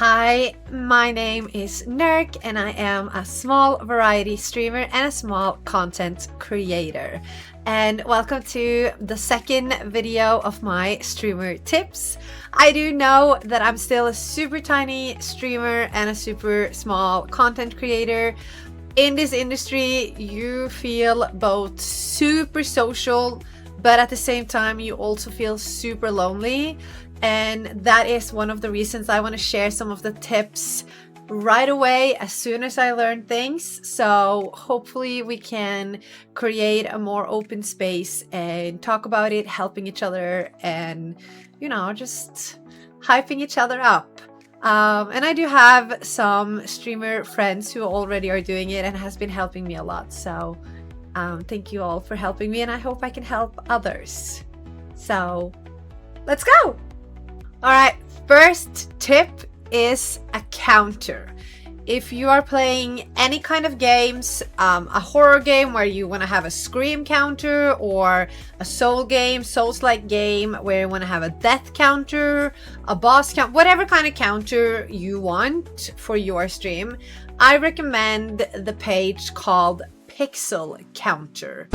Hi, my name is Nerk and I am a small variety streamer and a small content creator. And welcome to the second video of my streamer tips. I do know that I'm still a super tiny streamer and a super small content creator. In this industry, you feel both super social, but at the same time, you also feel super lonely. And that is one of the reasons I want to share some of the tips right away as soon as I learn things. So hopefully we can create a more open space and talk about it, helping each other and, you know, just hyping each other up. And I do have some streamer friends who already are doing it and has been helping me a lot. So thank you all for helping me and I hope I can help others. So let's go! Alright, first tip is a counter. If you are playing any kind of games, a horror game where you want to have a scream counter, or a soul game, Souls-like game where you want to have a death counter, a boss count, whatever kind of counter you want for your stream, I recommend the page called Pixel Counter.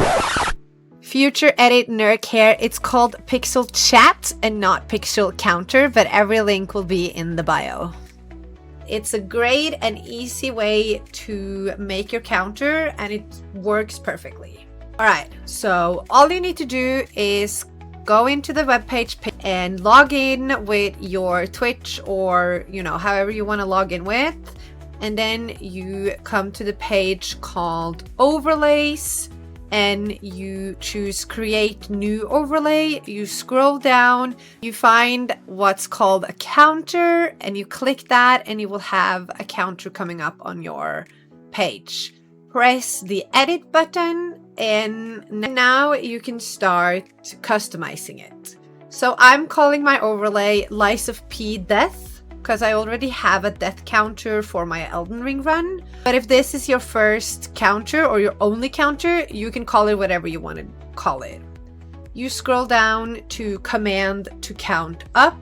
Future edit Nerk here, it's called Pixel Chat and not Pixel Counter, but every link will be in the bio. It's a great and easy way to make your counter and it works perfectly. Alright, so all you need to do is go into the webpage and log in with your Twitch or, you know, however you want to log in with. And then you come to the page called Overlays. And you choose create new overlay, you scroll down, you find what's called a counter and you click that and you will have a counter coming up on your page. Press the edit button and now you can start customizing it. So I'm calling my overlay Lies of P Death because I already have a death counter for my Elden Ring run. But if this is your first counter or your only counter, you can call it whatever you want to call it. You scroll down to command to count up.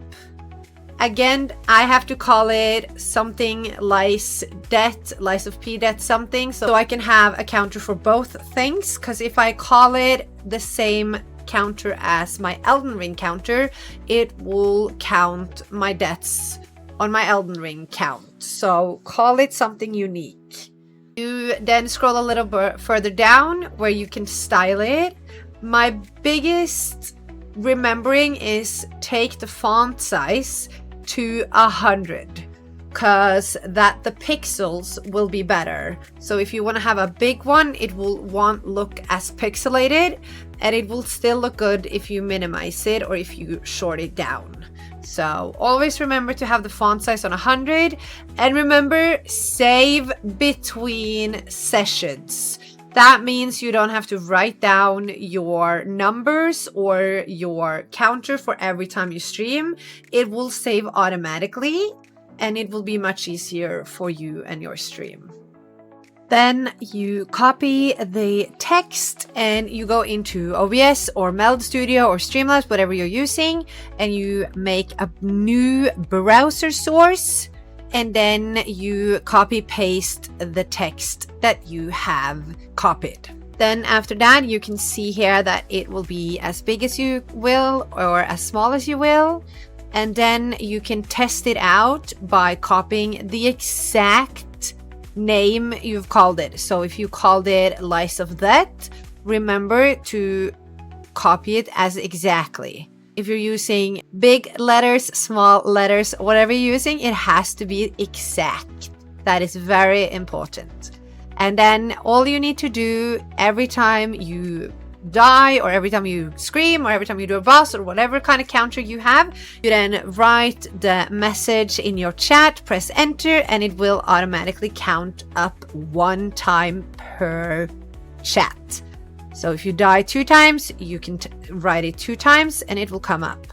Again, I have to call it something Lies of P Death something, so I can have a counter for both things, because if I call it the same counter as my Elden Ring counter, it will count my deaths on my Elden Ring count. So call it something unique. You then scroll a little bit further down where you can style it. My biggest remembering is take the font size to 100 because that the pixels will be better. So if you want to have a big one, it won't look as pixelated and it will still look good if you minimize it or if you short it down. So always remember to have the font size on 100 and remember save between sessions. That means you don't have to write down your numbers or your counter for every time you stream. It will save automatically and it will be much easier for you and your stream. Then you copy the text and you go into OBS or Meld Studio or Streamlabs, whatever you're using, and you make a new browser source and then you copy paste the text that you have copied. Then after that, you can see here that it will be as big as you will or as small as you will. And then you can test it out by copying the exact name you've called it. So if you called it Lies of That, remember to copy it as exactly. If you're using big letters, small letters, whatever you're using, it has to be exact. That is very important. And then all you need to do every time you die or every time you scream or every time you do a boss or whatever kind of counter you have, you then write the message in your chat, press enter, and it will automatically count up 1 time per chat. So if you die 2 times, you can write it 2 times and it will come up.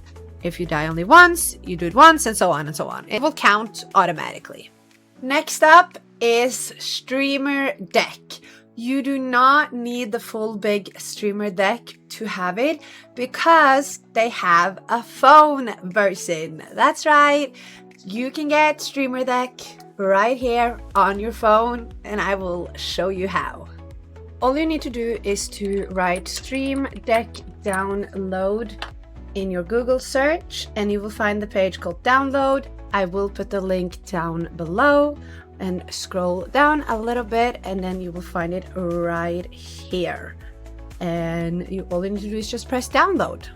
If you die only once, you do it once, and so on and so on. It will count automatically. Next up is Streamer Deck. You do not need the full big streamer deck to have it because they have a phone version. That's right. You can get Streamer Deck right here on your phone, and I will show you how. All you need to do is to write Stream Deck download in your Google search, and you will find the page called download. I will put the link down below, and scroll down a little bit, and then you will find it right here. And all you need to do is just press download.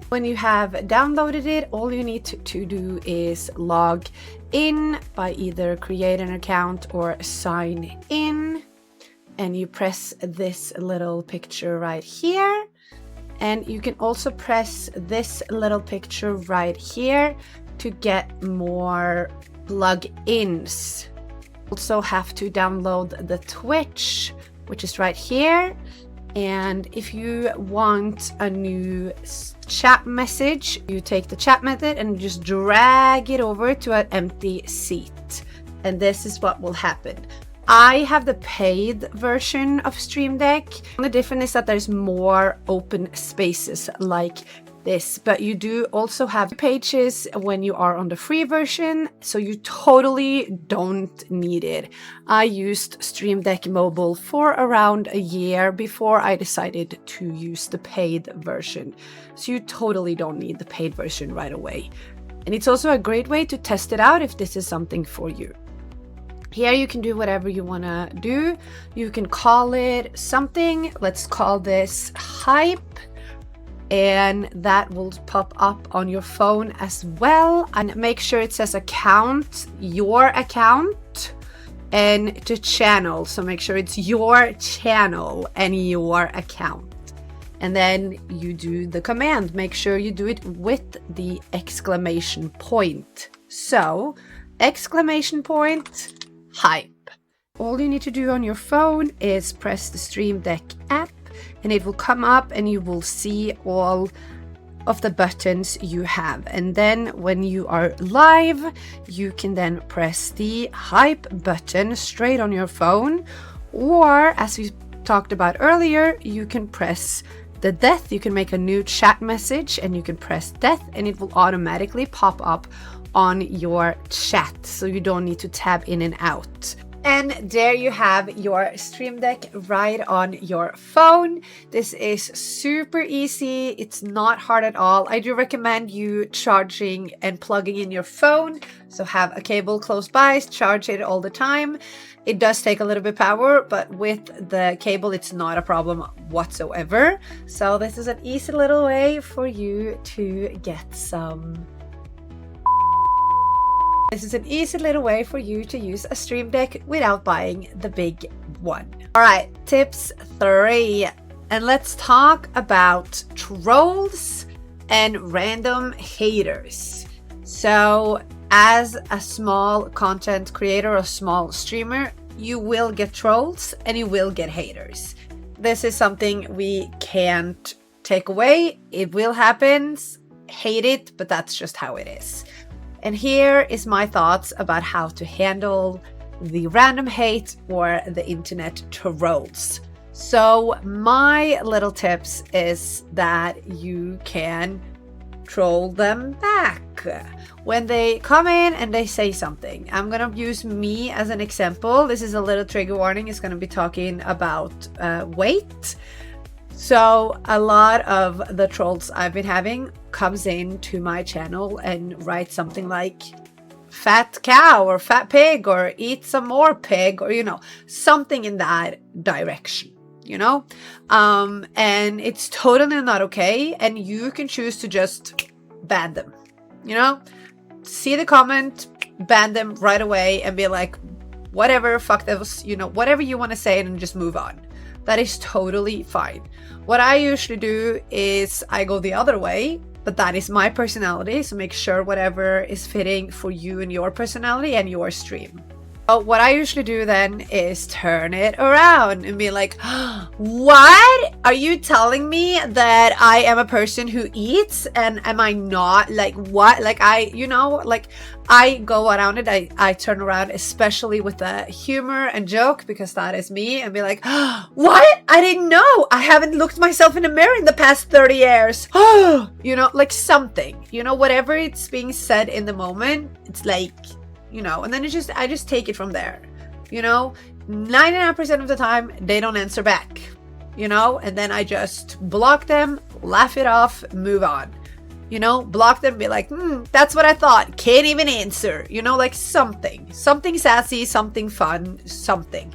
When you have downloaded it, all you need to do is log in by either create an account or sign in. And you press this little picture right here. And you can also press this little picture right here to get more plugins. Also have to download the Twitch, which is right here. And if you want a new chat message, you take the chat method and just drag it over to an empty seat. And this is what will happen. I have the paid version of Stream Deck. The difference is that there's more open spaces like this, but you do also have pages when you are on the free version, so you totally don't need it. I used Stream Deck Mobile for around a year before I decided to use the paid version, so you totally don't need the paid version right away. And it's also a great way to test it out if this is something for you. Here you can do whatever you want to do. You can call it something. Let's call this Hype. And that will pop up on your phone as well. And make sure it says account, your account, and to channel. So make sure it's your channel and your account. And then you do the command. Make sure you do it with the exclamation point. So exclamation point, hype. All you need to do on your phone is press the Stream Deck app, and it will come up and you will see all of the buttons you have. And then when you are live, you can then press the hype button straight on your phone, or as we talked about earlier, you can press the death. You can make a new chat message and you can press death, and it will automatically pop up on your chat, so you don't need to tab in and out. And there you have your Stream Deck right on your phone. This is super easy. It's not hard at all. I do recommend you charging and plugging in your phone. So have a cable close by, charge it all the time. It does take a little bit of power, but with the cable, it's not a problem whatsoever. So this is an easy little way for you to get some. This is an easy little way for you to use a Stream Deck without buying the big one. All right, tips 3. And let's talk about trolls and random haters. So as a small content creator or small streamer, you will get trolls and you will get haters. This is something we can't take away. It will happen. Hate it, but that's just how it is. And here is my thoughts about how to handle the random hate or the internet trolls. So my little tips is that you can troll them back. When they come in and they say something, I'm gonna use me as an example. This is a little trigger warning. It's gonna be talking about weight. So a lot of the trolls I've been having comes into my channel and writes something like fat cow or fat pig or eat some more pig, or something in that direction, and it's totally not okay, and you can choose to just ban them. See the comment, ban them right away and be like, whatever, fuck those, whatever you want to say, and just move on. That is totally fine. What I usually do is I go the other way, but that is my personality. So make sure whatever is fitting for you and your personality and your stream. What I usually do then is turn it around and be like, what? Are you telling me that I am a person who eats and am I not? Like what? Like I go around it. I turn around, especially with the humor and joke, because that is me, and be like, what? I didn't know. I haven't looked myself in the mirror in the past 30 years. Like something, whatever it's being said in the moment, it's like, and then I just take it from there. 99% of the time they don't answer back, and then I just block them, laugh it off, move on. Block them, be like, that's what I thought, can't even answer, like something sassy, something fun, something.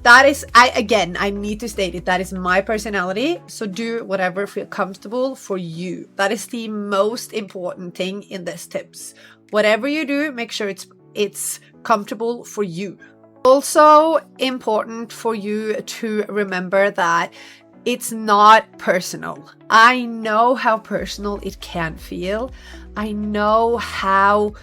That is, I need to state it, that is my personality. So do whatever feels comfortable for you. That is the most important thing in this tips. Whatever you do, make sure it's comfortable for you. Also important for you to remember that it's not personal. I know how personal it can feel. I know how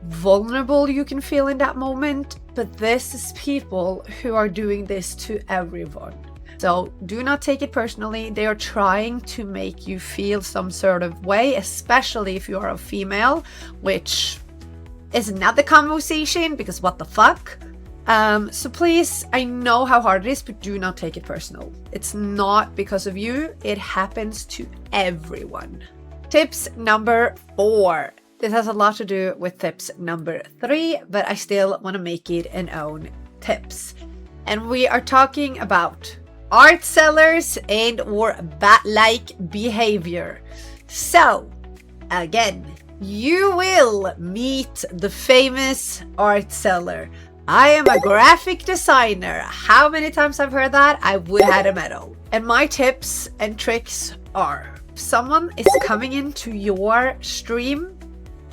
vulnerable you can feel in that moment, but this is people who are doing this to everyone. So do not take it personally. They are trying to make you feel some sort of way, especially if you are a female, which is another conversation, because what the fuck? So please, I know how hard it is, but do not take it personal. It's not because of you. It happens to everyone. Tips number 4. This has a lot to do with tips number 3, but I still want to make it an own tips. And we are talking about art sellers and or bat-like behavior. So again, you will meet the famous art seller. I am a graphic designer. How many times I've heard that? I would have had a medal. And my tips and tricks are, if someone is coming into your stream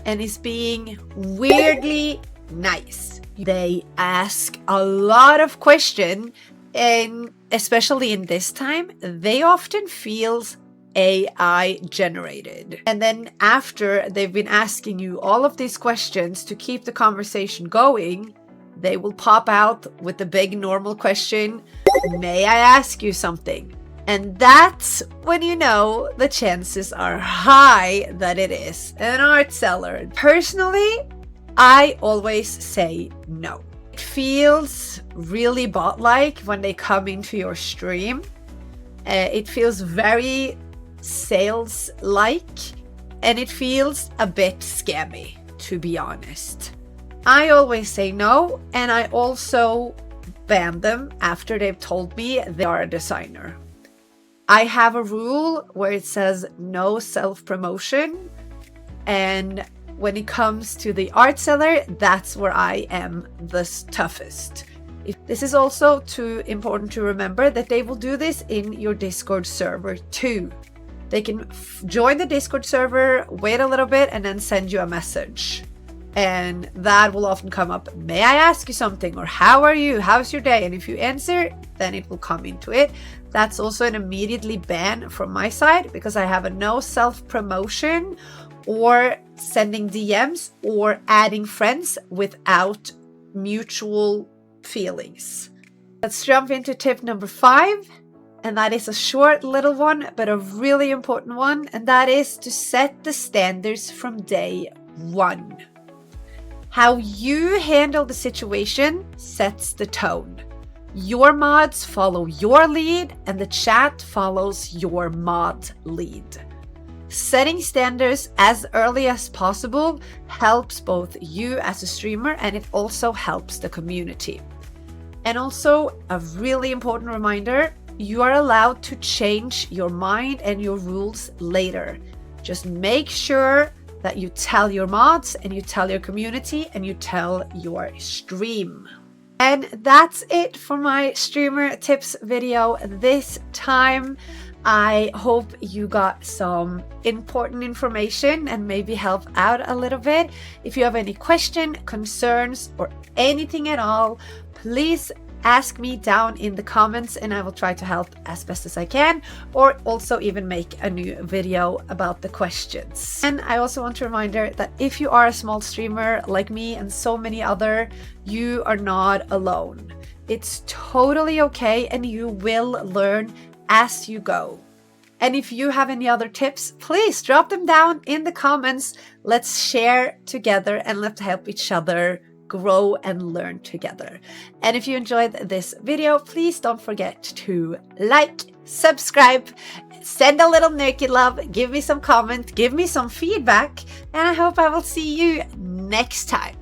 and is being weirdly nice, they ask a lot of questions, and especially in this time, they often feels AI generated. And then after they've been asking you all of these questions to keep the conversation going, they will pop out with the big normal question, may I ask you something? And that's when you know the chances are high that it is an art seller. Personally, I always say no. It feels really bot-like when they come into your stream. It feels very sales-like, and it feels a bit scammy, to be honest. I always say no, and I also ban them after they've told me they are a designer. I have a rule where it says no self-promotion, and when it comes to the art seller, that's where I am the toughest. This is also too important to remember that they will do this in your Discord server too. They can join the Discord server, wait a little bit, and then send you a message. And that will often come up, may I ask you something? Or how are you? How's your day? And if you answer, then it will come into it. That's also an immediately ban from my side, because I have a no self-promotion or sending DMs or adding friends without mutual feelings. Let's jump into tip number 5. And that is a short little one, but a really important one. And that is to set the standards from day 1. How you handle the situation sets the tone. Your mods follow your lead, and the chat follows your mod lead. Setting standards as early as possible helps both you as a streamer, and it also helps the community. And also, a really important reminder, you are allowed to change your mind and your rules later. Just make sure that you tell your mods and you tell your community and you tell your stream. And that's it for my streamer tips video this time. I hope you got some important information and maybe help out a little bit. If you have any question, concerns, or anything at all, please ask me down in the comments and I will try to help as best as I can, or also even make a new video about the questions. And I also want to remind you that if you are a small streamer like me and so many other, you are not alone. It's totally okay and you will learn as you go. And if you have any other tips, please drop them down in the comments. Let's share together and let's help each other grow and learn together. And if you enjoyed this video, please don't forget to like, subscribe, send a little nerky love, give me some comment, give me some feedback, and I hope I will see you next time.